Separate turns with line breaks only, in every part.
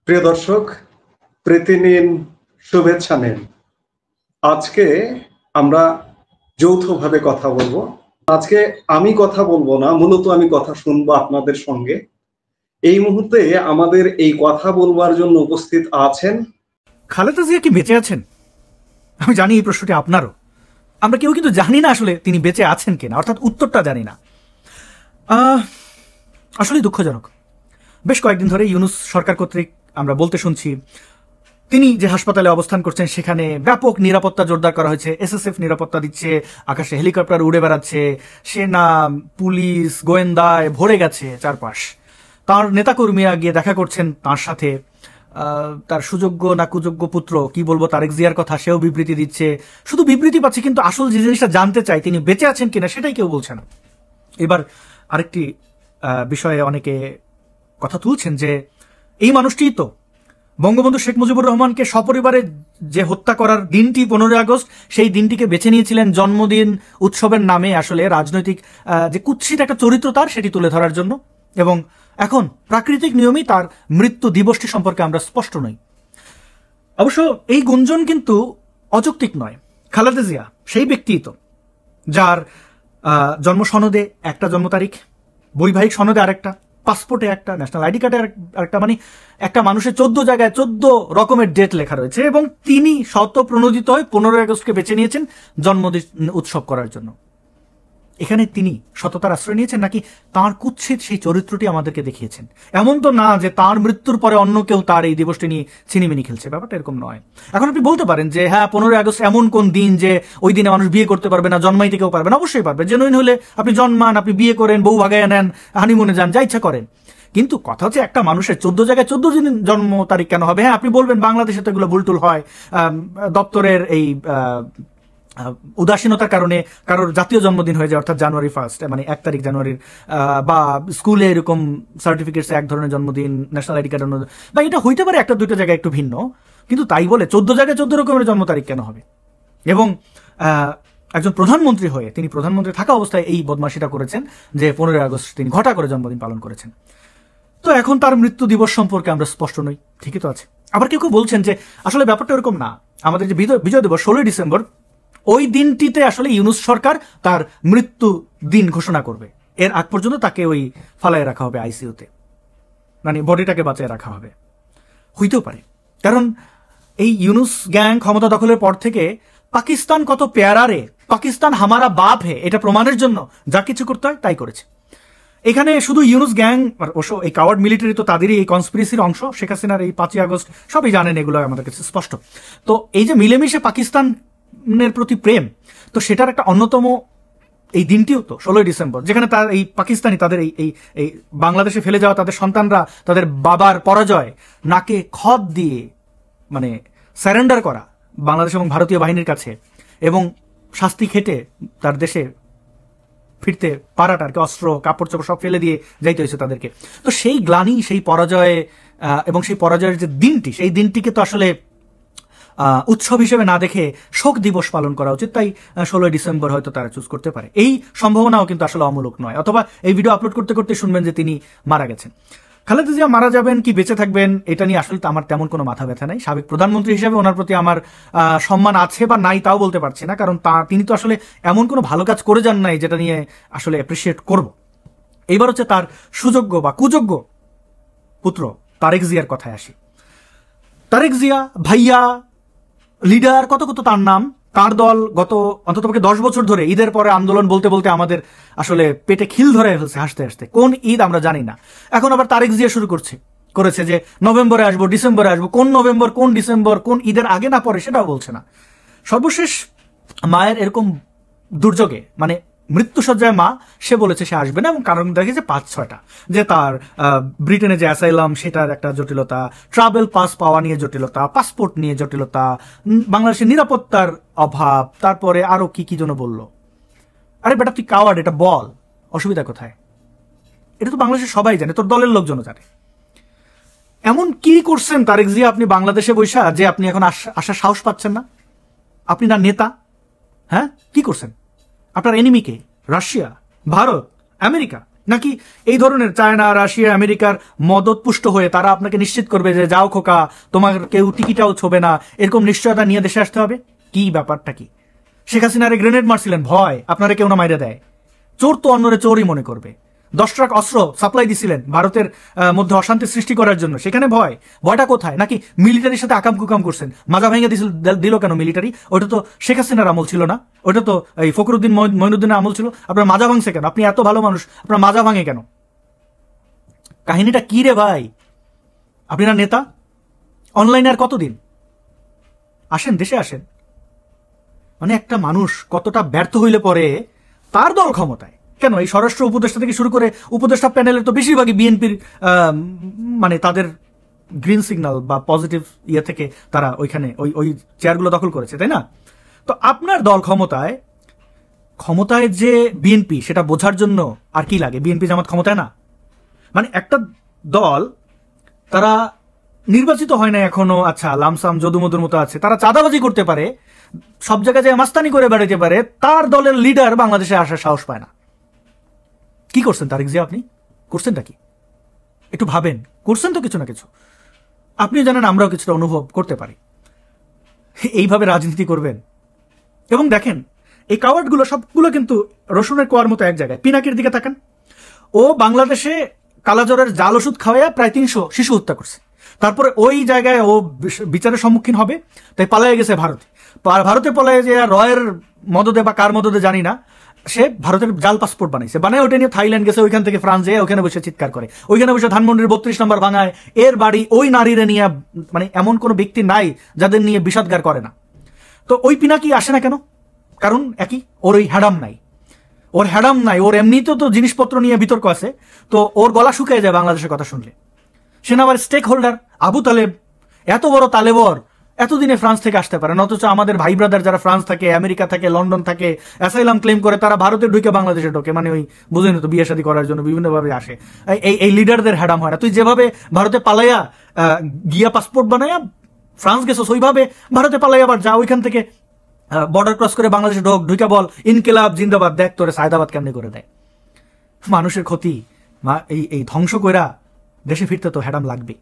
প্রিয় দর্শক, প্রীতি নিন, শুভেচ্ছা নিন। আজকে আমরা যৌথভাবে কথা বলবো। আজকে আমি কথা বলবো না, মূলত আমি কথা শুনবো আপনাদের সঙ্গে। এই মুহূর্তে আমাদের এই কথা বলবার জন্য উপস্থিত আছেন
খালেদা জিয়া কি বেঁচে আছেন? আমি জানি এই প্রশ্নটি আপনারও। আমরা কেউ কিন্তু জানি না আসলে তিনি বেঁচে আছেন কিনা, অর্থাৎ উত্তরটা জানি না। আসলে দুঃখজনক। বেশ কয়েকদিন ধরে ইউনূস সরকার কর্তৃক আমরা বলতে শুনছি তিনি যে হাসপাতালে অবস্থান করছেন সেখানে ব্যাপক নিরাপত্তা জোরদার করা হয়েছে, এসএসএফ নিরাপত্তা দিচ্ছে, আকাশে হেলিকপ্টার উড়ে বেড়াচ্ছে, সেনা পুলিশ গোয়েন্দায় ভরে গেছে চারপাশ। তার নেতাকর্মীরা গিয়ে দেখা করছেন তার সাথে। তার সুযোগ্য না কুযোগ্য পুত্র, কি বলবো, তারেক জিয়ার কথা, সেও বিবৃতি দিচ্ছে। শুধু বিবৃতি পাচ্ছে, কিন্তু আসল যে জিনিসটা জানতে চাই তিনি বেঁচে আছেন কিনা সেটাই কেউ বলছে না। এবার আরেকটি বিষয়ে অনেকে কথা তুলছেন যে এই মানুষটিই তো বঙ্গবন্ধু শেখ মুজিবুর রহমানকে সপরিবারে যে হত্যা করার দিনটি 15 আগস্ট, সেই দিনটিকে বেছে নিয়েছিলেন জন্মদিন উৎসবের নামে আসলে রাজনৈতিক যে কুৎসিত একটা চরিত্র তার সেটি তুলে ধরার জন্য। এবং এখন প্রাকৃতিক নিয়মেই তার মৃত্যু দিবসটি সম্পর্কে আমরা স্পষ্ট নই। অবশ্য এই গুঞ্জন কিন্তু অযৌক্তিক নয়। খালেদা জিয়া সেই ব্যক্তিই তো যার জন্ম সনদে একটা জন্ম তারিখ, বৈবাহিক সনদে আরেকটা, পাসপোর্টে একটা, ন্যাশনাল আইডি কার্ডে আরেকটা, মানে একটা মানুষের 14 জায়গায় 14 রকমের ডেট লেখা রয়েছে। এবং তিনি প্রণোদিত হয়ে 15 আগস্টকে বেছে নিয়েছেন জন্মদিন উৎসব করার জন্য। এখানে তিনি সততার আশ্রয় নিয়েছেন নাকি তার কুৎসিত সেই চরিত্রটি আমাদেরকে দেখিয়েছেন? এমন তো না যে তার মৃত্যুর পরে অন্য কেউ তার এই দিবসটি নিয়ে ছিনিমিনি খেলছে, ব্যাপারটা এরকম নয়। এখন আপনি বলতে পারেন যে হ্যাঁ, 15 আগস্ট এমন কোন দিন যে ওই দিনে মানুষ বিয়ে করতে পারবে না, জন্মাইতে কেউ পারবে না? অবশ্যই পারবে। জেনুইন হলে আপনি জন্মান, আপনি বিয়ে করেন, বউ ভাগায় নেন, হানিমুনে যান, যা ইচ্ছা করেন। কিন্তু কথা হচ্ছে একটা মানুষের 14 জায়গায় 14 দিন জন্ম তারিখ কেন হবে? হ্যাঁ, আপনি বলবেন বাংলাদেশে তো এগুলো ভুলটুল হয়, দপ্তরের এই উদাসীনতার কারণে কারোর জাতীয় জন্মদিন হয়ে যায়, অর্থাৎ জানুয়ারি 1, মানে 1 তারিখ জানুয়ারির, বা স্কুলে এরকম সার্টিফিকেটস এক ধরনের জন্মদিন, ন্যাশনাল আইডি কার্ড অন্য, বা এটা হইতে পারে একটা দুইটা জায়গায় একটু ভিন্ন। কিন্তু তাই বলে 14 জায়গায় 14 রকমের জন্ম তারিখ কেন হবে? এবং একজন প্রধানমন্ত্রী হয়ে, তিনি প্রধানমন্ত্রী থাকা অবস্থায় এই বদমাশিটা করেছেন যে 15 আগস্ট তিনি ঘটা করে জন্মদিন পালন করেছেন। তো এখন তার মৃত্যু দিবস সম্পর্কে আমরা স্পষ্ট নই, ঠিকই তো আছে। আবার কেউ কেউ বলছেন যে আসলে ব্যাপারটা এরকম না, আমাদের যে বিজয় দিবস 16 ডিসেম্বর, ওই দিনটিতে আসলে ইউনূস সরকার তার মৃত্যু দিন ঘোষণা করবে। এর আগ পর্যন্ত তাকে ওই ফালায় রাখা হবে আইসিইউতে, মানে বডিটাকে বাঁচিয়ে রাখা হবে। হইতেও পারে, কারণ এই ইউনূস গ্যাং ক্ষমতা দখলের পর থেকে পাকিস্তান কত পেয়ারা রে, পাকিস্তান হামারা বাপ হে, এটা প্রমাণের জন্য যা কিছু করতে হয় তাই করেছে। এখানে শুধু ইউনূস গ্যাং, অবশ্য এই কাওয়ার্ড মিলিটারি তো তাদেরই এই কনস্পিরেসির অংশ। শেখ হাসিনার এই 5 আগস্ট সবই জানেন, এগুলো আমাদের কাছে স্পষ্ট। তো এই যে মিলেমিশে পাকিস্তানের প্রতি প্রেম, তো সেটার একটা অন্যতম এই দিনটিও তো 16 ডিসেম্বর, যেখানে তার এই পাকিস্তানি তাদের এই বাংলাদেশে ফেলে যাওয়া তাদের সন্তানরা তাদের বাবার পরাজয় নাকে খত দিয়ে মানে স্যারেন্ডার করা বাংলাদেশ এবং ভারতীয় বাহিনীর কাছে, এবং শাস্তি খেটে তার দেশে ফিরতে পারাটা আর কি, অস্ত্র কাপড় চোপড় সব ফেলে দিয়ে যাইতে হয়েছে তাদেরকে। তো সেই গ্লানি, সেই পরাজয়ে এবং সেই পরাজয়ের যে দিনটি, সেই দিনটিকে তো আসলে উৎসব হিসেবে না দেখে শোক দিবস পালন করা উচিত। তাই 16 ডিসেম্বর হয়তো তারা চুজ করতে পারে। এই সম্ভাবনাও কিন্তু আসলে অমূলক নয়। অথবা এই ভিডিও আপলোড করতে করতে শুনবেন যে তিনি মারা গেছেন। খালেদা জিয়া মারা যাবেন কি বেঁচে থাকবেন এটা নিয়ে আসলে আমার তেমন কোনো মাথা ব্যথা নাই। সাবেক প্রধানমন্ত্রী হিসেবে ওনার প্রতি আমার সম্মান আছে বা নাই তাও বলতে পারছি না, কারণ তিনি তো আসলে এমন কোনো ভালো কাজ করে যান নাই যেটা নিয়ে আসলে অ্যাপ্রিসিয়েট করব। এইবার হচ্ছে তার সুযোগ্য বা কুযোগ্য পুত্র তারেক জিয়ার কথায় আসি। তারেক জিয়া ভাইয়া, লিডার, কত কত তার নাম, তার দল গত অন্ততপক্ষে 10 বছর ধরে ঈদের পরে আন্দোলন বলতে বলতে আমাদের আসলে পেটে খিল ধরে ফেলছে হাসতে হাসতে। কোন ঈদ আমরা জানি না। এখন আবার তারেক জিয়া শুরু করেছে যে নভেম্বরে আসবো, ডিসেম্বরে আসবো। কোন নভেম্বর, কোন ডিসেম্বর, কোন ঈদের আগে না পরে সেটাও বলছে না। সর্বশেষ মায়ের এরকম দুর্যোগে, মানে মৃত্যুসজ্জায় মা, সে বলেছে সে আসবে না, এবং কারণ দেখেছে 5-6টা, যে তার ব্রিটেনে যে অ্যাসাইলাম সেটার একটা জটিলতা, ট্রাভেল পাস পাওয়া নিয়ে জটিলতা, পাসপোর্ট নিয়ে জটিলতা, বাংলাদেশের নিরাপত্তার অভাব, তারপরে আরো কি কি যেন বললো। আরে বেটা তুই কাওয়ার্ড, এটা বল, অসুবিধা কোথায়? এটা তো বাংলাদেশের সবাই জানে, তোর দলের লোকজনও জানে। এমন কি করছেন তারেক জিয়া আপনি বাংলাদেশে বৈশা যে আপনি এখন আসার সাহস পাচ্ছেন না? আপনি না নেতা? হ্যাঁ, কি করছেন? আপনার এনিমিকে রাশিয়া, ভারত, আমেরিকা, নাকি এই ধরনের চায়না, রাশিয়া, আমেরিকার মদত পুষ্ট হয়ে তারা আপনাকে নিশ্চিত করবে যে যাও খোকা, তোমার কেউ টিকিটাও ছোবে না, এরকম নিশ্চয়তা নিয়ে দেশে আসতে হবে? কি ব্যাপারটা কি? শেখ হাসিনারে গ্রেনেড মারছিলেন, ভয় আপনারা কেউ না মাইরে দেয়? চোর তো অন্যরে চোরই মনে করবে। 10 ট্রাক অস্ত্র সাপ্লাই দিছিলেন ভারতের মধ্যে অশান্তি সৃষ্টি করার জন্য, সেখানে ভয়টা কোথায়? নাকি মিলিটারির সাথে আকাম কুকাম করছেন? মাজা ভেঙে দিল কেন মিলিটারি? ওটা তো শেখ হাসিনার আমল ছিল না, ওটা তো এই ফখরুদ্দিন মঈনুদ্দিনের আমল ছিল। আপনার মাজা ভাঙছে কেন? আপনি এত ভালো মানুষ, আপনার মাজা ভাঙে কেন? কাহিনীটা কি রে ভাই? আপনারা নেতা অনলাইনে আর কতদিন? আসেন, দেশে আসেন। মানে একটা মানুষ কতটা ব্যর্থ হইলে পরে তার দল ক্ষমতায়, কেন এই স্বরাষ্ট্র উপদেষ্টা থেকে শুরু করে উপদেষ্টা প্যানেলের তো বেশিরভাগই বিএনপির, মানে তাদের গ্রিন সিগন্যাল বা পজিটিভ ইয়ে থেকে তারা ওইখানে ওই চেয়ারগুলো দখল করেছে, তাই না? তো আপনার দল ক্ষমতায় যে বিএনপি, সেটা বোঝার জন্য আর কি লাগে? বিএনপি জামাত ক্ষমতায় না? মানে একটা দল, তারা নির্বাচিত হয় না এখনো, আচ্ছা লামসাম যদুমধুর মতো আছে, তারা চাঁদাবাজি করতে পারে, সব জায়গায় যে মাস্তানি করে বেড়াতে পারে, তার দলের লিডার বাংলাদেশে আসার সাহস পায় না। কি করছেন তারেক জিয়া? আপনি করছেনটা কি? একটু ভাবেন, করছেন তো কিছু না কিছু। আপনিও জানেন, আমরাও কিছুটা অনুভব করতে পারি। এইভাবে রাজনীতি করবেন? এবং দেখেন, এই কাওয়ার্ডগুলো সবগুলো কিন্তু রসুনের কোয়ার মতো এক জায়গায়। পিনাকির দিকে তাকান, ও বাংলাদেশে কালাজ্বরের জাল ওষুধ খাওয়াইয়া প্রায় 300 শিশু হত্যা করছে। তারপরে ওই জায়গায় ও বিচারের সম্মুখীন হবে, তাই পালায়ে গেছে ভারতে। ভারতে পলায় যে রয়ের মদদে বা কার মদদে জানি না, সে ভারতের জাল পাসপোর্ট বানাইছে, বানায় ওটা নিয়ে থাইল্যান্ড গেছে, ওইখান থেকে ফ্রান্স যেয়ে ওখানে বসে চিৎকার করে, ওইখানে বসে ধানমন্ডির 32 নম্বর ভাঙায়। এর বাড়ি ওই নারীরে নিয়ে, মানে এমন কোনো ব্যক্তি নাই যাদের নিয়ে বিষাদগার করে না। তো ওই পিনাকি আসে না কেন? কারণ একই, ওর ওই হ্যাডাম নাই, ওর এমনিতেও তো জিনিসপত্র নিয়ে বিতর্ক আছে, তো ওর গলা শুকিয়ে যায় বাংলাদেশের কথা শুনলে। সে না আবার স্টেক হোল্ডার, আবু তালেব, এত বড় তালেবর এতদিনে ফ্রান্স থেকে আসতে পারে, অথচ আমাদের ভাই ব্রাদার যারা ফ্রান্স থাকে, আমেরিকা থাকে, লন্ডন থাকে, অ্যাসাইলাম ক্লেম করে, তারা ভারতে ঢুকে বাংলাদেশে ঢোকে, মানে ওই বুঝেন তো, বিয়ে শাদী করার জন্য বিভিন্নভাবে আসে। এই লিডারদের হ্যাডাম হয় না। তুই যেভাবে ভারতে পালাইয়া গিয়া পাসপোর্ট বানাইয়া ফ্রান্স গেছো, ওইভাবে ভারতে পালাইয়া আবার যা, ওইখান থেকে বর্ডার ক্রস করে বাংলাদেশে ঢুকে বল ইনকিলাব জিন্দাবাদ, দেখ তোরে সায়দাবাদ কেমনি করে দেয়। মানুষের ক্ষতি, এই ধ্বংস কইরা দেশে ফিরতে তো হ্যাডাম লাগবে।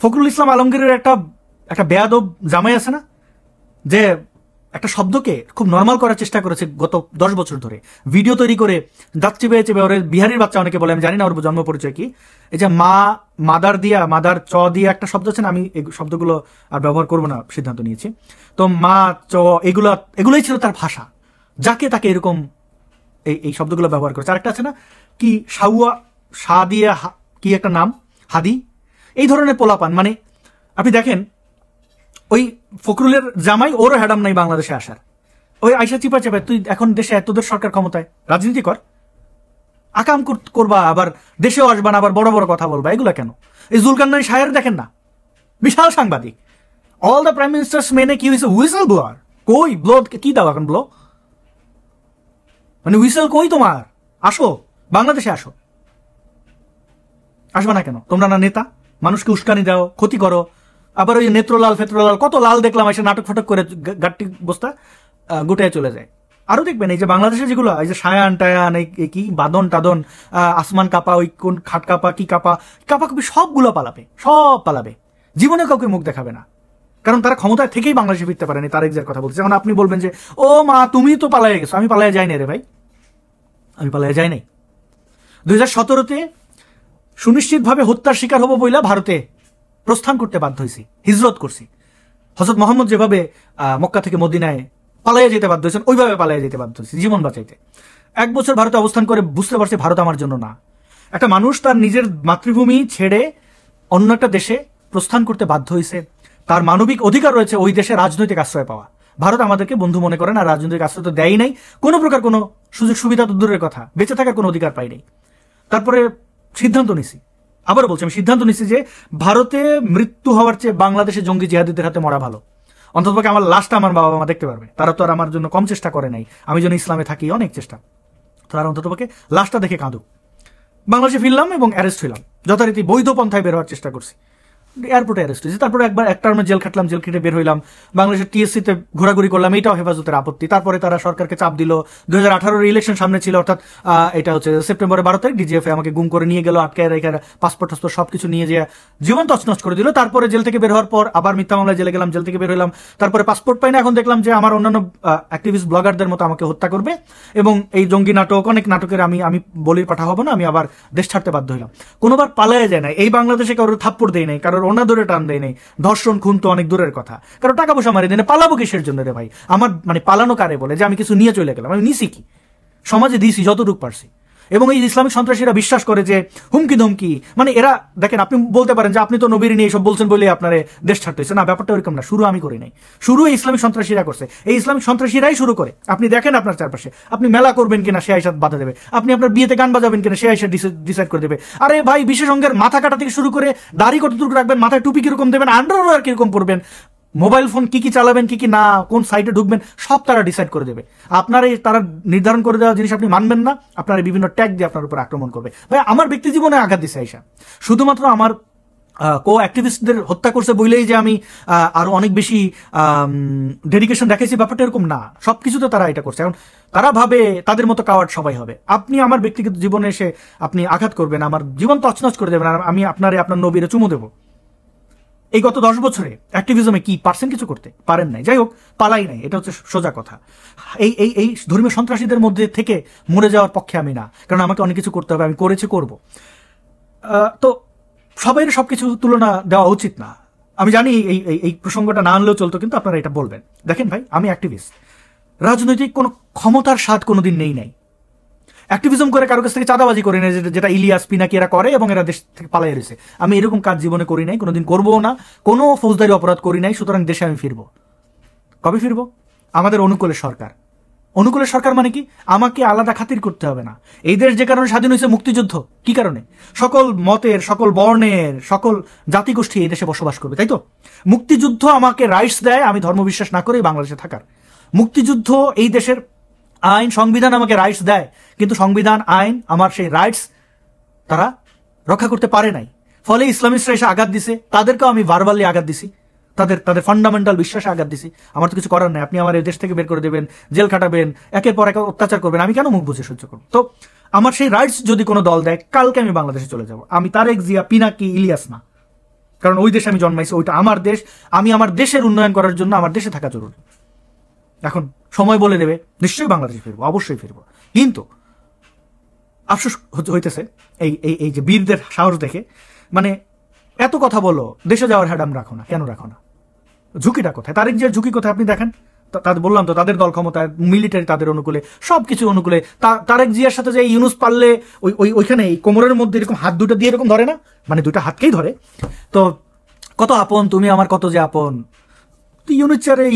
ফখরুল ইসলাম আলমগীরের একটা বেয়াদব জামাই আছে না, যে একটা শব্দকে খুব নর্মাল করার চেষ্টা করেছে গত 10 বছর ধরে, ভিডিও তৈরি করে দাঁত চিবে চেবে, ওর বিহারির বাচ্চা অনেকে বলে, আমি জানি না ওর জন্ম পরিচয় কি, এই যে মাদার চ দিয়ে একটা শব্দ আছে না, আমি এই শব্দগুলো আর ব্যবহার করবো না সিদ্ধান্ত নিয়েছি। তো মা চ এগুলোই ছিল তার ভাষা, যাকে তাকে এরকম এই শব্দগুলো ব্যবহার করেছে। আরেকটা আছে না কি, শা দিয়ে কি একটা নাম, হাদি, এই ধরনের পোলাপান। মানে আপনি দেখেন, ওই ফখরুলের জামাই, ওরও হ্যাডাম নাই বাংলাদেশে আসার। ওই আইসা চিপা চেপে, তুই এখন দেশে তোদের সরকার ক্ষমতায়, রাজনীতি কর, আকাম করবা, আবার দেশেও আসবা না, আবার বড় বড় কথা বলবা, এগুলা কেন? এই জুলকারনাইন সাহের দেখেন না, বিশাল সাংবাদিক, অল দ্য প্রাইম মিনিস্টার্স মেনে কি হয়েছে, হুইসেল ব্লোয়ার। কই ব্লো কি দাও এখন ব্লো? মানে হুইসেল কই তোমার? আসো বাংলাদেশে, আসবা না কেন? তোমরা না নেতা, মানুষকে উস্কানি দাও, ক্ষতি করো, আবার ওই নেত্রলাল ফেত্রলাল কত লাল দেখলাম এসে নাটক ফাটক করে গাট্টি বস্তা গুটায় চলে যায়। আরো দেখবেন এই যে বাংলাদেশে যেগুলো, এই যে সায়ান টায়ান, এই কি বাদন টাদন, আসমান কাপা, ওই কোন খাট কাপা, কি কাপা কাপি, সবগুলো সব পালাবে, জীবনে কাউকে মুখ দেখাবে না, কারণ তারা ক্ষমতায় থেকেই বাংলাদেশে ফিরতে পারেনি। তারেক জিয়ার কথা বলছে। এখন আপনি বলবেন যে ও মা তুমি তো পালাইয়া গেছো, আমি পালাইয়া যাই না রে ভাই, আমি পালাইয়া যাই নাই। 2017-তে সুনিশ্চিতভাবে হত্যার শিকার হবো বইলা ভারতে প্রস্থান করতে বাধ্য হয়েছি, হিজরত করছি। হযরত মোহাম্মদ যেভাবে মক্কা থেকে মদিনায় পালাইয়া যেতে বাধ্য হয়েছেন, ওইভাবে পালাইয়া যেতে বাধ্য হয়েছি জীবন বাঁচাইতে। 1 বছর ভারতে অবস্থান করে বুঝতে পারছি ভারত আমার জন্য না। একটা মানুষ তার নিজের মাতৃভূমি ছেড়ে অন্য একটা দেশে প্রস্থান করতে বাধ্য হয়েছে, তার মানবিক অধিকার রয়েছে ওই দেশে রাজনৈতিক আশ্রয় পাওয়া। ভারত আমাদেরকে বন্ধু মনে করে না, রাজনৈতিক আশ্রয় তো দেয়ই নাই, কোনো প্রকার কোনো সুযোগ সুবিধা তো দূরের কথা, বেঁচে থাকার কোনো অধিকার পাই নাই। তারপরে সিদ্ধান্ত নিছি, আবারও বলছি, আমি সিদ্ধান্ত নিছি যে ভারতে মৃত্যু হওয়ার চেয়ে বাংলাদেশে জঙ্গি জিহাদিদের হাতে মরা ভালো। অন্ততপক্ষে আমার লাশটা আমার বাবা মা দেখতে পারবে, তারা তো আর আমার জন্য কম চেষ্টা করে নাই, আমি যেন ইসলামে থাকি অনেক চেষ্টা, তারা অন্ততপক্ষে লাশটা দেখে কাঁদুক। বাংলাদেশে ফিরলাম এবং অ্যারেস্ট হইলাম, যথারীতি বৈধ পন্থায় বের হওয়ার চেষ্টা করছি। এয়ারপোর্টে অ্যারেস্ট হয়েছি, তারপরে একবার এক টার্মে জেল খাটলাম, জেল খেটে বের হইলাম, বাংলাদেশের টিএসসিতে ঘোরাঘুরি করলাম, এটাও হেফাজতের আপত্তি। তারপরে তারা সরকারকে চাপ দিল, 2018 ইলেকশন সামনে ছিল, অর্থাৎ এটা হচ্ছে সেপ্টেম্বরের 12 তারিখ, ডিজিএফএ আমাকে গুম করে নিয়ে গেল, আটকে রেখে পাসপোর্ট টাসপোর্ট সবকিছু নিয়ে যেয়ে জীবন তছনছ করে দিল। তারপরে জেল থেকে বের হওয়ার পর আবার মিথ্যা মামলায় জেলে গেলাম, জেল থেকে বের হইলাম, তারপরে পাসপোর্ট পাই না, এখন দেখলাম যে আমার অন্যান্য অ্যাক্টিভিস্ট ব্লগারদের মতো আমাকে হত্যা করবে, এবং এই জঙ্গি নাটক, অনেক নাটকের আমি বলির পাঠা হবো না, আমি আবার দেশ ছাড়তে বাধ্য হইলাম। কোনোবার পালায় যায় না, এই বাংলাদেশে কারোর থাপ্পড় দেয় নাই, কারোর ওনা ধরে টান দেয় নাই, ধর্ষণ খুন তো অনেক দূরের কথা, কারো টাকা পয়সা মারি দেয় না। পালাবো কিসের জন্য রে ভাই? আমার মানে পালানো কারে বলে যে আমি কিছু নিয়ে চলে গেলাম? আমি নিছি কি? সমাজে দিয়েছি যতটুকু পারছি। এবং এই ইসলামিক সন্ত্রাসীরা বিশ্বাস করে যে হুমকি ধমকি, মানে এরা দেখেন, আপনি বলতে পারেন যে আপনি তো নবীর নিয়ে সব বলছেন বলে আপনার দেশ ছাড়তে হয়েছে, না, ব্যাপারটা ওরকম না। শুরু আমি করি নাই, শুরু এই ইসলামিক সন্ত্রাসীরা করছে, এই ইসলামিক সন্ত্রাসীরাই শুরু করে। আপনি দেখেন আপনার চারপাশে, আপনি মেলা করবেন কিনা সে আইসাত বাধা দেবে, আপনি আপনার বিয়েতে গান বাজাবেন কিনা সে আইসা ডিসাইড করে দেবে। আরে ভাই, বিশেষ অঙ্গের মাথা কাটা থেকে শুরু করে দাড়ি কতটুকু রাখবেন, মাথায় টুপি কিরকম দেবেন, আন্ডারওয়্যার কিরকম পরবেন, মোবাইল ফোন কি কি চালাবেন কি কি না, কোন সাইটে ঢুকবেন, সব তারা ডিসাইড করে দেবে। আপনার এই তারা নির্ধারণ করে দেওয়া জিনিস আপনি মানবেন না, আপনার বিভিন্ন ট্যাগ দিয়ে আপনার উপর আক্রমণ করবে। ভাই, আমার ব্যক্তি জীবনে আঘাত দিছে আইসা, শুধুমাত্র আমার কো অ্যাক্টিভিস্টদের হত্যা করছে বইলেই যে আমি আরো অনেক বেশি ডেডিকেশন দেখাইছি, ব্যাপারটা এরকম না। সবকিছুতে তারা এটা করছে। এখন তারা ভাবে তাদের মতো কাওয়ার্ড সবাই হবে। আপনি আমার ব্যক্তিগত জীবনে এসে আপনি আঘাত করবেন, আমার জীবন তছনছ করে দেবেন, আর আমি আপনার নবীরে চুমু দেবো। এই গত 10 বছরে অ্যাক্টিভিজমে কি পারছেন? কিছু করতে পারেন নাই। যাই হোক, পালাই নাই, এটা হচ্ছে সোজা কথা। এই ধর্মীয় সন্ত্রাসীদের মধ্যে থেকে মরে যাওয়ার পক্ষে আমি না, কারণ আমাকে অনেক কিছু করতে হবে, আমি করেছি, করব। তো সবাই সবকিছু তুলনা দেওয়া উচিত না। আমি জানি এই প্রসঙ্গটা না আনলেও চলতো, কিন্তু আপনারা এটা বলবেন। দেখেন ভাই, আমি অ্যাক্টিভিস্ট, রাজনৈতিক কোনো ক্ষমতার স্বাদ কোনোদিন নেই নাই। অ্যাক্টিভিজম করে কারো কাছ থেকে চাঁদাবাজি করি না, যেটা ইলিয়াস পিনাকি এরা করে, এবং এরা দেশ থেকে পালাই রয়েছে। আমি এরকম কাজ জীবনে করি নাই, কোনোদিন করবো না, কোনো ফৌজদারি অপরাধ করি নাই। সুতরাং দেশে আমি ফিরবো। কবে ফিরবো? আমাদের অনুকূলের সরকার। অনুকূলের সরকার মানে কি? আমাকে আলাদা খাতির করতে হবে না। এই দেশ যে কারণে স্বাধীন হয়েছে, মুক্তিযুদ্ধ, কি কারণে? সকল মতের, সকল বর্ণের, সকল জাতিগোষ্ঠী এই দেশে বসবাস করবে, তাই তো? মুক্তিযুদ্ধ আমাকে রাইটস দেয়, আমি ধর্মবিশ্বাস না করে বাংলাদেশে থাকার। মুক্তিযুদ্ধ, এই দেশের আইন, সংবিধান আমাকে রাইটস দেয়, কিন্তু সংবিধান, আইন, আমার সেই রাইটস তারা রক্ষা করতে পারে নাই। ফলে ইসলামিস্টরা এসে আঘাত দিছে, তাদেরকেও আমি ভার্বালি আঘাত দিছি, তাদের ফান্ডামেন্টাল বিশ্বাসে আঘাত দিছি। আমার তো কিছু করার নাই। আপনি আমার এই দেশ থেকে বের করে দেবেন, জেল খাটাবেন, একের পর এক অত্যাচার করবেন, আমি কেন মুখ বুঝে সহ্য করবো? তো আমার সেই রাইটস যদি কোনো দল দেয়, কালকে আমি বাংলাদেশে চলে যাব। আমি তারেক জিয়া, পিনাকি, ইলিয়াস না, কারণ ওই দেশে আমি জন্মাইছি, ওইটা আমার দেশ। আমি আমার দেশের উন্নয়ন করার জন্য আমার দেশে থাকা জরুরি। এখন সময় বলে দেবে, নিশ্চয়ই বাংলাদেশে ফিরবো, অবশ্যই ফিরবো। কিন্তু আফসোস হইতেছে এই যে বীরদের সাহস দেখে, মানে এত কথা বলো, দেশে যাওয়ার হ্যাডাম রাখো না, কেন রাখো না? ঝুঁকিটা কোথায়? তারেক জিয়ার ঝুঁকি কোথায় আপনি দেখেন। তাদের বললাম তো, তাদের দল ক্ষমতায়, মিলিটারি তাদের অনুকূলে, সবকিছু অনুকূলে। তারেক জিয়ার সাথে যে ইউনুস পারলে ওইখানে কোমরের মধ্যে এরকম হাত দুটো দিয়ে এরকম ধরে না, মানে দুইটা হাতকেই ধরে। তো কত আপন তুমি আমার, কত যে আপন।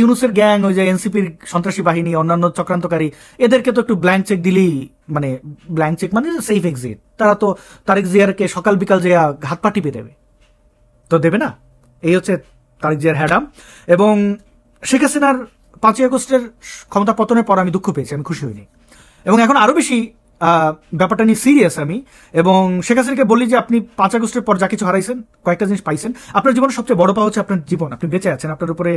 ইউনুসের গ্যাং, ওই যে এনসিপির সন্ত্রাসী বাহিনী, অন্যান্য চক্রান্তকারী, এদেরকে তো একটু ব্ল্যাঙ্ক চেক দিলেই, মানে ব্ল্যাঙ্ক চেক মানে সেফ এক্সিট। তারা তো তারেক জিয়ারকে সকাল বিকাল যে হাত পা টিপে দেবে, তো দেবে না? এই হচ্ছে তারেক জিয়ার হ্যাডাম। এবং শেখ হাসিনার 5ই আগস্টের ক্ষমতা পতনের পর আমি দুঃখ পেয়েছি, আমি খুশি হইনি। এবং এখন আরো বেশি ব্যাপারটা নিয়ে সিরিয়াস আমি। এবং শেখ হাসিনাকে বলি যে আপনি 5 আগস্টের পর যা কিছু হারাইছেন, কয়েকটা জিনিস পাইছেন। আপনার জীবনে সবচেয়ে বড় পাওয়া হচ্ছে আপনার জীবন, আপনি বেঁচে আছেন। আপনার উপরে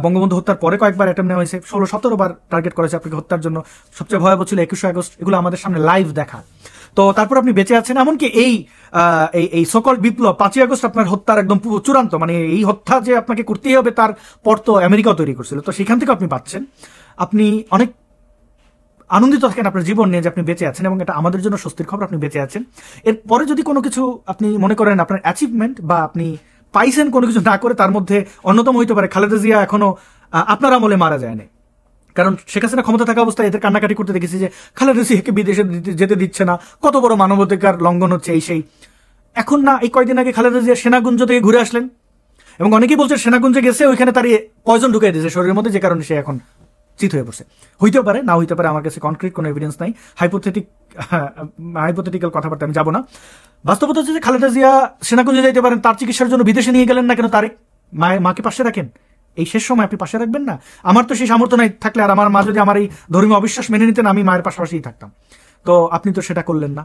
বঙ্গবন্ধু হত্যার পরে কয়েকবার অ্যাটেম্প নেওয়া হয়েছে, 16-17 বার টার্গেট করেছে আপনাকে হত্যার জন্য। সবচেয়ে ভয়াবহ ছিল 21 আগস্ট, এগুলো আমাদের সামনে লাইভ দেখা। তো তারপর আপনি বেঁচে আছেন। এমনকি এই সকল বিপ্লব, 5ই আগস্ট আপনার হত্যার একদম চূড়ান্ত, মানে এই হত্যা যে আপনাকে করতেই হবে তার পর তো আমেরিকাও তৈরি করছিল, তো সেখান থেকে আপনি পাচ্ছেন। আপনি অনেক আনন্দিত থাকেন আপনার জীবন নিয়ে যে আপনি বেঁচে আছেন, এবং এটা আমাদের জন্য স্বস্তির খবর, আপনি বেঁচে আছেন। এরপরে যদি কোনো কিছু আপনি মনে করেন আপনার অ্যাচিভমেন্ট বা আপনি পাইছেন কোনো কিছু না করে, তার মধ্যে অন্যতম হইতে পারে খালেদা জিয়া এখনো আপনার আমলে মারা যায়নি। কারণ শেখ হাসিনা ক্ষমতা থাকা অবস্থায় এদের কান্নাকাটি করতে দেখেছি যে খালেদা জিয়াকে বিদেশে যেতে দিচ্ছে না, কত বড় মানবাধিকার লঙ্ঘন হচ্ছে, এই সেই। এখন না, এই কয়দিন আগে খালেদা জিয়া সেনাগুঞ্জ থেকে ঘুরে আসলেন, এবং অনেকেই বলছে সেনাগুঞ্জে গেছে, ওইখানে তার পয়জন ঢুকিয়ে দিয়েছে শরীরের মধ্যে, যে কারণে সে এখন চিত হয়ে পড়ছে। হইতেও পারে, না হইতে পারে, আমার কাছে কনক্রিট কোনো এভিডেন্স নাই। হাইপোথেটিক্যাল কথাবার্তা আমি যাবো না। বাস্তবতা হচ্ছে যে খালেদা জিয়া সেনাগুঞ্জে যাইতে পারেন, তার চিকিৎসার জন্য বিদেশে নিয়ে গেলেন না কেন? তারেক মাকে পাশে রাখেন, এই শেষ সময় আপনি পাশে রাখবেন না? আমার তো সেই সামর্থ্য নাই, থাকলে আর আমার মা যদি আমার এই ধর্মীয় অবিশ্বাস মেনে নিতেন, আমি মায়ের পাশাপাশিই থাকতাম। তো আপনি তো সেটা করলেন না।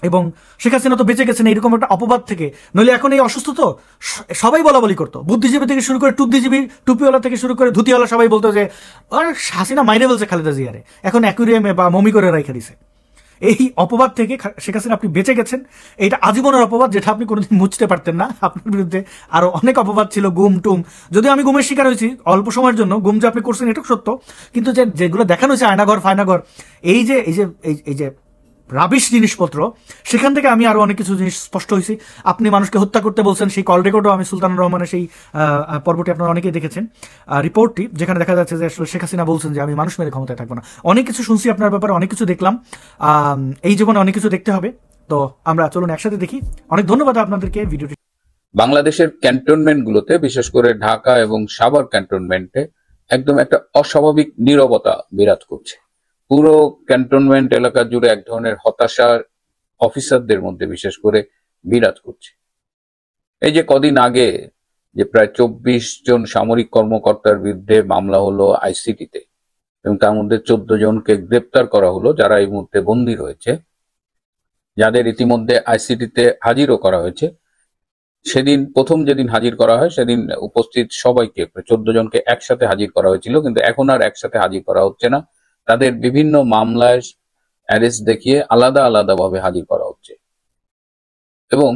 এবং শেখ হাসিনা তো বেঁচে গেছেন এরকম একটা অপবাদ থেকে, নইলে এখন এই অসুস্থ তো সবাই বলা বলি করতো, বুদ্ধিজীবী থেকে শুরু করে টুদ্দিজীবী, টুপিওয়ালা থেকে শুরু করে ধুতিওয়ালা সবাই বলতো যে আর হাসিনা মাইরে বলছে খালেদা জিয়ারে, এখন অ্যাকুরিয়ামে বা মমি করে রেখে দিছে। এই অপবাদ থেকে শেখ হাসিনা আপনি বেঁচে গেছেন, এইটা আজীবনের অপবাদ যেটা আপনি কোনোদিন মুছতে পারতেন না। আপনার বিরুদ্ধে আরো অনেক অপবাদ ছিল, গুম টুম, যদিও আমি গুমের শিকার হয়েছি অল্প সময়ের জন্য, গুম যে আপনি করছেন এটা সত্য, কিন্তু যেগুলো দেখানো হয়েছে আয়নাঘর ফায়নাঘর, এই যে এই যে এই যে রাবিশ জিনিসপত্র, সেখান থেকে আমি আরো অনেক কিছু জিনিস স্পষ্ট হয়েছি। আপনি মানুষকে হত্যা করতে বলছেন, সেই কল রেকর্ডও আমি সুলতানুর রহমানের সেই পর্বটি আপনারা অনেকেই দেখেছেন, রিপোর্টটি, যেখানে দেখা যাচ্ছে যে আসলে শেখ হাসিনা বলছেন যে আমি মানুষ মেরে ক্ষমতায় থাকবো না। অনেক কিছু শুনছি আপনার ব্যাপারে, অনেক কিছু দেখলাম, এই জীবনে অনেক কিছু দেখতে হবে, তো আমরা চলুন একসাথে দেখি। অনেক ধন্যবাদ আপনাদেরকে ভিডিওটি।
বাংলাদেশের ক্যান্টনমেন্ট গুলোতে, বিশেষ করে ঢাকা এবং সাভার ক্যান্টনমেন্টে একদম একটা অস্বাভাবিক নীরবতা বিরাজ করছে। পুরো ক্যান্টনমেন্ট এলাকা জুড়ে এক ধরনের হতাশার অফিসারদের মধ্যে বিশেষ করে বিরাজ করছে। এই যে কদিন আগে যে প্রায় 24 জন সামরিক কর্মকর্তার বিরুদ্ধে মামলা হলো আইসিটিতে, এবং তার মধ্যে 14 জনকে গ্রেপ্তার করা হলো, যারা এই মুহূর্তে বন্দী রয়েছে, যাদের ইতিমধ্যে আইসিটিতে হাজিরও করা হয়েছে। সেদিন প্রথম যেদিন হাজির করা হয় সেদিন উপস্থিত সবাইকে, 14 জনকে একসাথে হাজির করা হয়েছিল, কিন্তু এখন আর একসাথে হাজির করা হচ্ছে না। তাদের বিভিন্ন মামলায় অ্যারেস্ট দেখিয়ে আলাদা আলাদা ভাবে হাজির করা হচ্ছে। এবং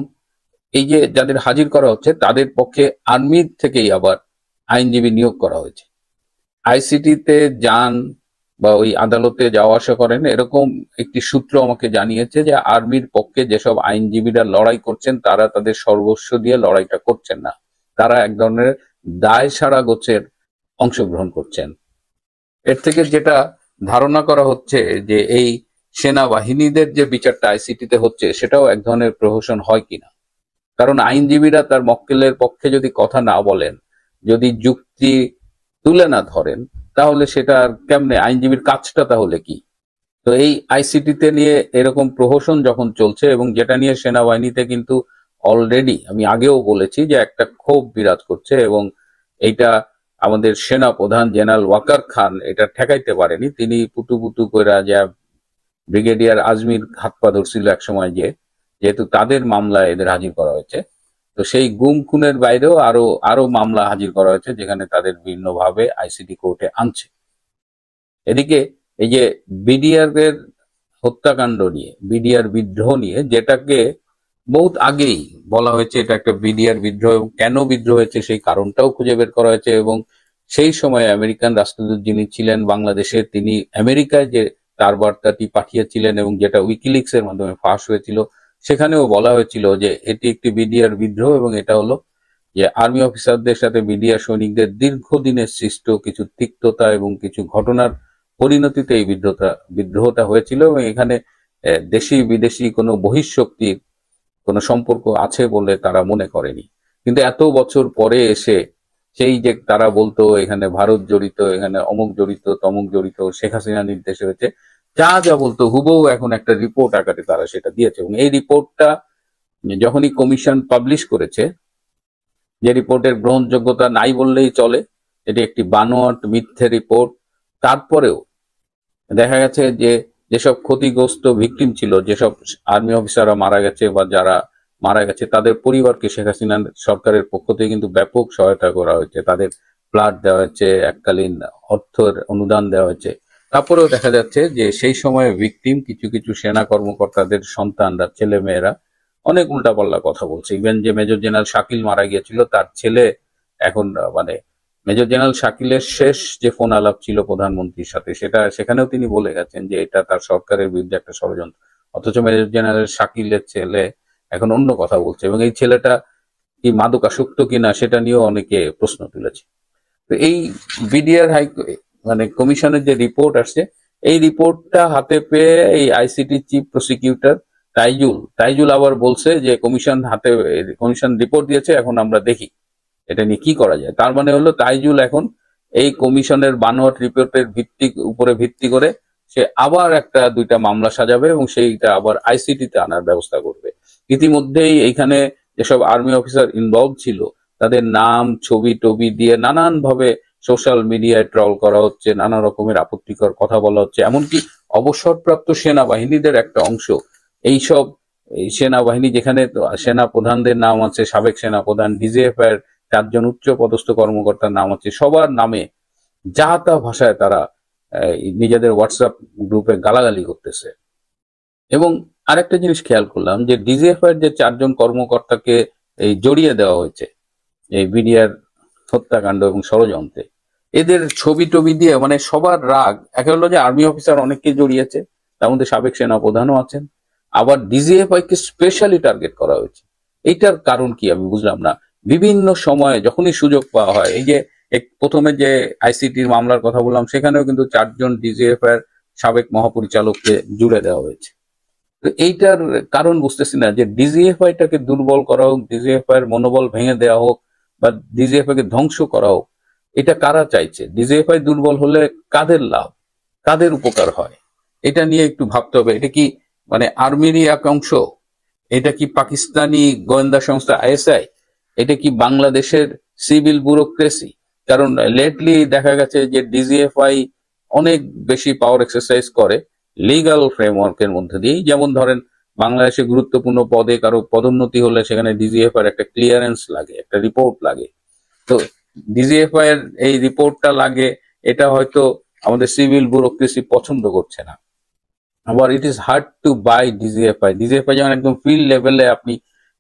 এই যে যাদের হাজির করা হচ্ছে তাদের পক্ষে আর্মির থেকেই আবার আইনজীবী নিয়োগ করা হয়েছে। আইসিটিতে যান বা ওই আদালতে যাওয়া আসা করেন, এরকম একটি সূত্র আমাকে জানিয়েছে যে আর্মির পক্ষে যেসব আইনজীবীরা লড়াই করছেন তারা তাদের সর্বস্ব দিয়ে লড়াইটা করছেন না, তারা এক ধরনের দায় সারা গোছের অংশগ্রহণ করছেন। এর থেকে যেটা ধারণা করা হচ্ছে যে এই সেনাবাহিনীদের যে বিচারটা আইসিটিতে হচ্ছে সেটাও এক ধরনের প্রহসন হয় কিনা। কারণ আইনজীবীরা তার মক্কেলের পক্ষে যদি কথা না বলেন, যদি যুক্তি তুলে না ধরেন, তাহলে সেটা কেমনে, আইনজীবীর কাজটা তাহলে কি? তো এই আইসিটিতে নিয়ে এরকম প্রহসন যখন চলছে, এবং যেটা নিয়ে সেনাবাহিনীতে কিন্তু অলরেডি আমি আগেও বলেছি যে একটা ক্ষোভ বিরাজ করছে, এবং এইটা আমাদের সেনা প্রধান জেনারেল ওয়াকার খান এটা ঠেকাইতে পারেনি। তিনি পুটু পুটু করে যা ব্রিগেডিয়ার আজমির হাত পা ধরছিল এক সময়, যেহেতু তাদের মামলায় এদের হাজির করা হয়েছে, তো সেই গুম খুনের বাইরেও আরো মামলা হাজির করা হয়েছে, যেখানে তাদের ভিন্নভাবে আইসিটি কোর্টে আনছে। এদিকে এই যে বিডিআর এর হত্যাকাণ্ড নিয়ে, বিডিআর বিদ্রোহ নিয়ে, যেটাকে বহুত আগেই বলা হয়েছে এটা একটা বিডিআর বিদ্রোহ, এবং কেন বিদ্রোহ হয়েছে সেই কারণটাও খুঁজে বের করা হয়েছে। এবং সেই সময় আমেরিকান রাষ্ট্রদূত যিনি ছিলেন বাংলাদেশের, তিনি আমেরিকায় যে তার বার্তাটি পাঠিয়েছিলেন এবং যেটা উইকিলিক্স এর মাধ্যমে ফাঁস হয়েছিল, সেখানেও বলা হয়েছিল যে এটি একটি বিডিআর বিদ্রোহ, এবং এটা হলো যে আর্মি অফিসারদের সাথে বিডিআর সৈনিকদের দীর্ঘদিনের সৃষ্ট কিছু তিক্ততা এবং কিছু ঘটনার পরিণতিতে এই বিদ্রোহটা হয়েছিল, এবং এখানে দেশি বিদেশি কোনো বহিঃশক্তির কোনো সম্পর্ক আছে বলে তারা মনে করেনি। কিন্তু এত বছর পরে এসে সেই যে তারা বলতো এখানে ভারত জড়িত, এখানে অমুক জড়িত, তমুক জড়িত, শেখ হাসিনা নির্দেশে হয়েছে, যা যা বলতো হুবহু এখন একটা রিপোর্ট আকারে তারা সেটা দিয়েছে। এবং এই রিপোর্টটা যখনই কমিশন পাবলিশ করেছে, যে রিপোর্টের গ্রহণযোগ্যতা নাই বললেই চলে, এটি একটি বানোয়াট মিথ্যে রিপোর্ট, তারপরেও দেখা গেছে যে যেসব ক্ষতিগ্রস্ত ভিকটিম ছিল, যেসব আর্মি অফিসাররা মারা গেছে বা যারা মারা গেছে, তাদের পরিবারকে শেখ হাসিনা সরকারের পক্ষ থেকে কিন্তু ব্যাপক সহায়তা করা হয়েছে, তাদের ফ্ল্যাট দেওয়া হয়েছে, এককালীন অর্থের অনুদান দেওয়া হয়েছে। তারপরেও দেখা যাচ্ছে যে সেই সময়ে ভিকটিম কিছু কিছু সেনা কর্মকর্তাদের সন্তানরা, ছেলে মেয়েরা অনেক উল্টাপাল্টা কথা বলছে। ইভেন যে মেজর জেনারেল শাকিল মারা গিয়েছিল, তার ছেলে এখন মানে মেজর জেনারেল শাকিলের শেষ যে ফোন আলাপ ছিল প্রধানমন্ত্রীর সাথে, সেখানেও তিনি বলে গেছেন যে এটা তার সরকারের বিরুদ্ধে একটা ষড়যন্ত্র। অথচ মেজর জেনারেল শাকিলের ছেলে এখন অন্য কথা বলছে, এবং এই ছেলেটা কি মাদকাসক্ত কিনা সেটা নিয়েও অনেকে প্রশ্ন তুলেছে। তো এই বিডিআর মানে কমিশনের যে রিপোর্ট আসছে, এই রিপোর্টটা হাতে পেয়ে এই আইসিটি চিফ প্রসিকিউটর তাইজুল আবার বলছে যে কমিশন রিপোর্ট দিয়েছে, এখন আমরা দেখি এটা নিয়ে কি করা যায়। তার মানে হলো তাইজুল এখন এই কমিশনের বানোয়াট রিপোর্টের উপরে ভিত্তি করে সে আবার একটা দুইটা মামলা সাজাবে, এবং সেইটা আবার আইসিটিতে আনার ব্যবস্থা করবে। ইতিমধ্যেই এইখানে যেসব আর্মি অফিসার ইনভলভ ছিল তাদের নাম, ছবি টবি দিয়ে নানান ভাবে সোশ্যাল মিডিয়ায় ট্রল করা হচ্ছে, নানা রকমের আপত্তিকর কথা বলা হচ্ছে। এমনকি অবসরপ্রাপ্ত সেনাবাহিনীদের একটা অংশ এইসব এই সেনাবাহিনী, যেখানে সেনা প্রধানদের নাম আছে, সাবেক সেনা প্রধান, ডিজিএফ এর 4 জন উচ্চ পদস্থ কর্মকর্তার নাম আছে, সবার নামে যা তা ভাষায় তারা নিজেদের হোয়াটসঅ্যাপ গ্রুপে গালাগালি করতেছে। এবং আরেকটা জিনিস খেয়াল করলাম যে ডিজিএফ এর যে 4 জন কর্মকর্তাকে এই জড়িয়ে দেওয়া হয়েছে এই বিডিআর হত্যাকাণ্ড এবং ষড়যন্ত্রে, এদের ছবি টবি দিয়ে মানে সবার রাগ। একে হলো যে আর্মি অফিসার অনেককে জড়িয়েছে, তার মধ্যে সাবেক সেনা প্রধানও আছেন, আবার ডিজিএফআই কে স্পেশালি টার্গেট করা হয়েছে। এইটার কারণ কি আমি বুঝলাম না। বিভিন্ন সময়ে যখনই সুযোগ পাওয়া হয়, এই যে প্রথমে যে আইসিটির মামলার কথা বললাম, সেখানেও কিন্তু 4 জন ডিজিএফ এর সাবেক মহাপরিচালককে জুড়ে দেওয়া হয়েছে। তো এইটার কারণ বুঝতেছি না, যে ডিজিএফআই টাকে দুর্বল করা হোক, ডিজিএফআই এর মনোবল ভেঙে দেওয়া হোক, বা ডিজিএফআই কে ধ্বংস করা হোক, এটা কারা চাইছে? ডিজিএফআই দুর্বল হলে কাদের লাভ, কাদের উপকার হয়, এটা নিয়ে একটু ভাবতে হবে। এটা কি মানে আর্মিরই এক অংশ? এটা কি পাকিস্তানি গোয়েন্দা সংস্থা আইএসআই? এটা কি বাংলাদেশের সিভিল ব্যুরোক্রেসি? কারণ লেটলি দেখা গেছে যে ডিজিএফআই অনেক বেশি পাওয়ার এক্সারসাইজ করে লিগ্যাল ফ্রেমওয়ার্কের মধ্যে দিয়েই। যেমন ধরেন, বাংলাদেশে গুরুত্বপূর্ণ পদে কারো পদোন্নতি হলে সেখানে ডিজিএফআই এর একটা ক্লিয়ারেন্স লাগে, একটা রিপোর্ট লাগে। তো ডিজিএফআই এর এই রিপোর্টটা লাগে, এটা হয়তো আমাদের সিভিল ব্যুরোক্রেসি পছন্দ করছে না। আবার it is hard to buy DGFI. DGFI যেমন একদম ফিল্ড লেভেলে, আপনি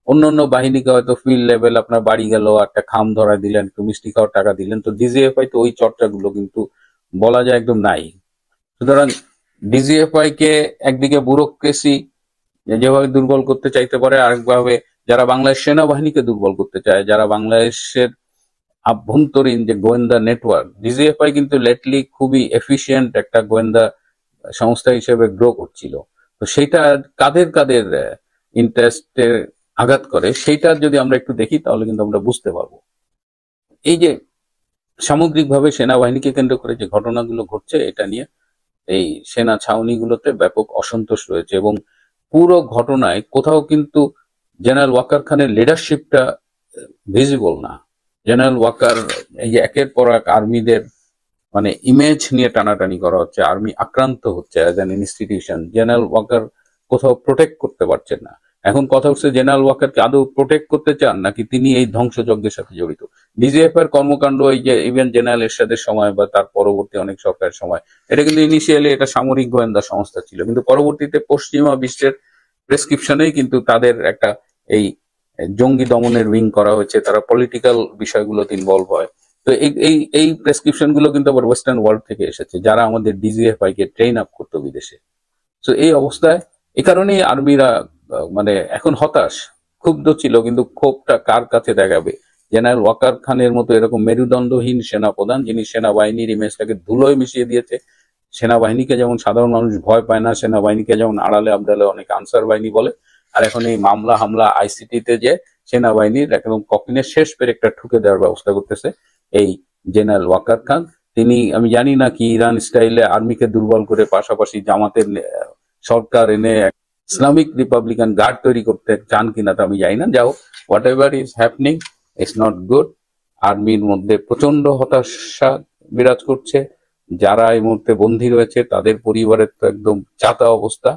অন্য বাহিনীকে হয়তো ফিল্ড লেভেল আপনার বাড়ি গেল, একটা খাম ধরা দিলেন, একটু মিষ্টি খাওয়ার টাকা দিলেন, তো ডিজিএফআই তো ওই চর্চাগুলো কিন্তু বলা যায় একদম নাই। সুতরাং ডিজিএফআই কে একদিকে ব্যুরোক্রেসি যেভাবে দুর্বল করতে চাইতে পারে, আরেকভাবে যারা বাংলাদেশ সেনাবাহিনীকে দুর্বল করতে চায়, যারা বাংলাদেশের আভ্যন্তরীণ যে গোয়েন্দা নেটওয়ার্ক, ডিজিএফআই কিন্তু লেটলি খুবই এফিশিয়েন্ট একটা গোয়েন্দা সংস্থা হিসেবে গ্রো করছিল। তো সেটা কাদের কাদের ইন্টারেস্টে আঘাত করে, সেইটা যদি আমরা একটু দেখি তাহলে কিন্তু আমরা বুঝতে পারবো। এই যে সামগ্রিকভাবে সেনাবাহিনীকে কেন্দ্র করে যে ঘটনাগুলো ঘটছে, এটা নিয়ে এই সেনা ছাউনিগুলোতে ব্যাপক অসন্তোষ রয়েছে, এবং পুরো ঘটনায় কোথাও কিন্তু জেনারেল ওয়াকার খানের লিডারশিপটা ভিজিবল না। জেনারেল ওয়াকার এই যে একের পর এক আর্মিদের মানে ইমেজ নিয়ে টানাটানি করা হচ্ছে, আর্মি আক্রান্ত হচ্ছে as an institution. General Waker কোথাও প্রোটেক্ট করতে পারছেন না। এখন কথা হচ্ছে জেনারেল ওয়াকারকে আদৌ প্রোটেক্ট করতে চান নাকি তিনি এই ধ্বংসযজ্ঞের সাথে জড়িত? ডিজিএফ এর কর্মকাণ্ড, এই যে ইভেন জেনারেল এরশাদের সময় বা তার পরবর্তী অনেক সরকারের সময়, এটা কিন্তু ইনিশিয়ালি এটা সামরিক গোয়েন্দা সংস্থা ছিল, কিন্তু পরবর্তীতে পশ্চিমা বিশ্বের প্রেসক্রিপশনেই কিন্তু তাদের একটা এই জঙ্গি দমনের উইং করা হয়েছে, তারা পলিটিক্যাল বিষয়গুলোতে ইনভলভ হয়। তো এই প্রেসক্রিপশন গুলো কিন্তু আবার ওয়েস্টার্ন ওয়ার্ল্ড থেকে এসেছে, যারা আমাদের ডিজিএফআই কে ট্রেন আপ করতো বিদেশে। তো এই অবস্থায় এ কারণেই আর্মিরা মানে এখন হতাশ, ক্ষুব্ধ ছিল, কিন্তু ক্ষোভটা কার কাছে দেখাবে? জেনারেল ওয়াকার খানের মতো এরকম মেরুদণ্ডহীন সেনাপ্রধান, যিনি সেনাবাহিনীর ইমেজটাকে ধুলোয় মিশিয়ে দিয়েছে। সেনাবাহিনীকে যেমন সাধারণ মানুষ ভয় পায় না, সেনাবাহিনীকে যেমন আড়ালে আবডালে অনেক আনসার বাহিনী বলে, আর এখন এই মামলা হামলা আইসিটিতে যে সেনাবাহিনীর একদম কফিনের শেষ পেরেকটা ঠুকে দেওয়ার ব্যবস্থা করতেছে এই জেনারেল ওয়াকার খান। তিনি, আমি জানি না কি ইরান স্টাইলে আর্মিকে দুর্বল করে পাশাপাশি জামাতের সরকার এনে ইসলামিক রিপাবলিকান গার্ড তৈরি করতে চান কিনা তা আমি জানি না। যাও, what ever is happening it's not good. আর্মির মধ্যে প্রচন্ড হতাশা বিরাজ করছে। যারা এই মুহূর্তে বন্দী রয়েছে তাদের পরিবারের তো একদম চাতা অবস্থা,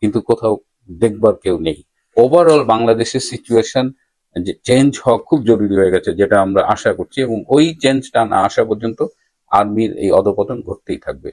কিন্তু কোথাও দেখবার কেউ নেই। ওভারঅল বাংলাদেশের সিচুয়েশন যে চেঞ্জ হওয়া খুব জরুরি হয়ে গেছে, যেটা আমরা আশা করছি, এবং ওই চেঞ্জটা না আসা পর্যন্ত আর্মির এই অধপতন ঘটতেই থাকবে।